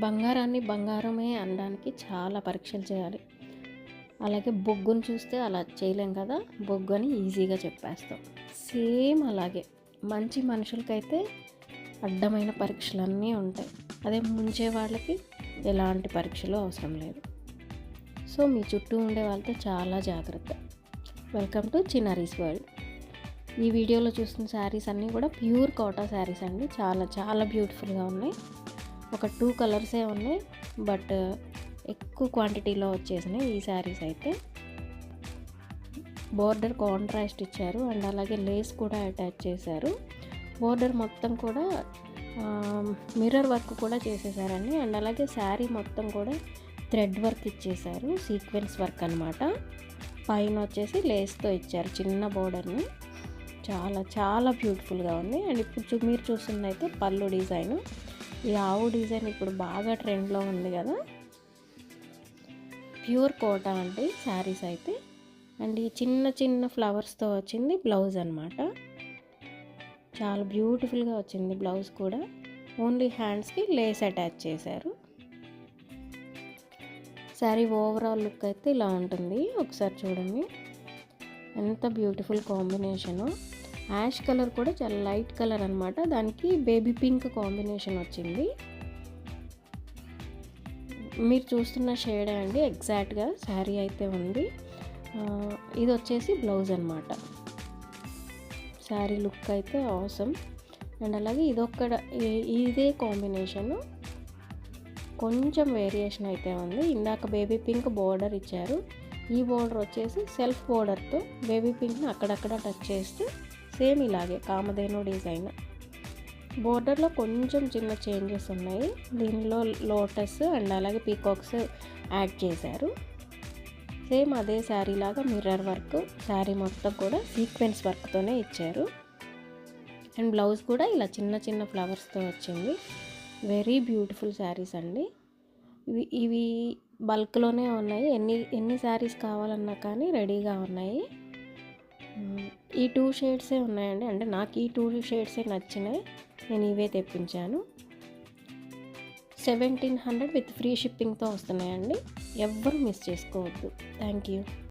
బంగారాన్ని బంగారమే అనడానికి చాలా పరీక్షలు చేయాలి. అలాగే బొగ్గును చూస్తే అలా చేయలేం కదా, బొగ్గు అని ఈజీగా చెప్పేస్తాం. సేమ్ అలాగే మంచి మనుషులకైతే అడ్డమైన పరీక్షలన్నీ ఉంటాయి. అదే ముంచే వాళ్ళకి ఎలాంటి పరీక్షలు అవసరం లేదు. సో మీ చుట్టూ ఉండే వాళ్ళతో చాలా జాగ్రత్త. Welcome to Chinnari's world. ఈ వీడియోలో చూస్తున్న శారీస్ అన్నీ కూడా ప్యూర్ కోటా శారీస్ అండి. చాలా చాలా బ్యూటిఫుల్గా ఉన్నాయి. ఒక 2 కలర్సే ఉన్నాయి, బట్ ఎక్కువ క్వాంటిటీలో వచ్చేసినాయి ఈ శారీస్ అయితే. బోర్డర్ కాంట్రాస్ట్ ఇచ్చారు అండ్ అలాగే లేస్ కూడా అటాచ్ చేశారు. బోర్డర్ మొత్తం కూడా మిర్రర్ వర్క్ కూడా చేసేసారండి. అండ్ అలాగే శారీ మొత్తం కూడా థ్రెడ్ వర్క్ ఇచ్చేసారు, సీక్వెన్స్ వర్క్ అనమాట. పైన వచ్చేసి లేస్తో ఇచ్చారు చిన్న బోర్డర్ని. చాలా చాలా బ్యూటిఫుల్గా ఉంది. అండ్ ఇప్పుడు మీరు చూస్తుంది అయితే పళ్ళు డిజైన్. ఈ ఆవు డిజైన్ ఇప్పుడు బాగా ట్రెండ్లో ఉంది కదా. ప్యూర్ కోటా అండి శారీస్ అయితే. అండ్ ఈ చిన్న చిన్న ఫ్లవర్స్తో వచ్చింది బ్లౌజ్ అనమాట. చాలా బ్యూటిఫుల్గా వచ్చింది బ్లౌజ్ కూడా. ఓన్లీ హ్యాండ్స్కి లేస్ అటాచ్ చేశారు. శారీ ఓవరాల్ లుక్ అయితే ఇలా ఉంటుంది. ఒకసారి చూడండి ఎంత బ్యూటిఫుల్ కాంబినేషను. యాష్ కలర్ కూడా చాలా లైట్ కలర్ అనమాట, దానికి బేబీ పింక్ కాంబినేషన్ వచ్చింది. మీరు చూస్తున్న షేడే అండి ఎగ్జాక్ట్గా శారీ అయితే ఉంది. ఇది వచ్చేసి బ్లౌజ్ అనమాట. శారీ లుక్ అయితే ఆసమ్. అండ్ అలాగే ఇదే కాంబినేషను కొంచెం వేరియేషన్ అయితే ఉంది. ఇందాక బేబీ పింక్ బోర్డర్ ఇచ్చారు, ఈ బోర్డర్ వచ్చేసి సెల్ఫ్ బోర్డర్తో బేబీ పింక్ని అక్కడక్కడ టచ్ చేస్తూ సేమ్ ఇలాగే కామధేను డిజైన్. బోర్డర్లో కొంచెం చిన్న చేంజెస్ ఉన్నాయి. దీనిలో లోటస్ అండ్ అలాగే పీకాక్స్ యాడ్ చేశారు. సేమ్ అదే శారీ లాగా మిర్రర్ వర్క్, శారీ మొత్తం కూడా సీక్వెన్స్ వర్క్తోనే ఇచ్చారు. అండ్ బ్లౌజ్ కూడా ఇలా చిన్న చిన్న ఫ్లవర్స్తో వచ్చింది. వెరీ బ్యూటిఫుల్ శారీస్ అండి. ఇవి బల్క్లోనే ఉన్నాయి. ఎన్ని శారీస్ కావాలన్నా కానీ రెడీగా ఉన్నాయి. ఈ 2 షేడ్సే ఉన్నాయండి. అంటే నాకు ఈ 2 షేడ్సే నచ్చినాయి, నేను ఇవే తెప్పించాను. 1700 విత్ ఫ్రీ షిప్పింగ్తో వస్తున్నాయండి. ఎవ్వరు మిస్ చేసుకోవద్దు. Thank you.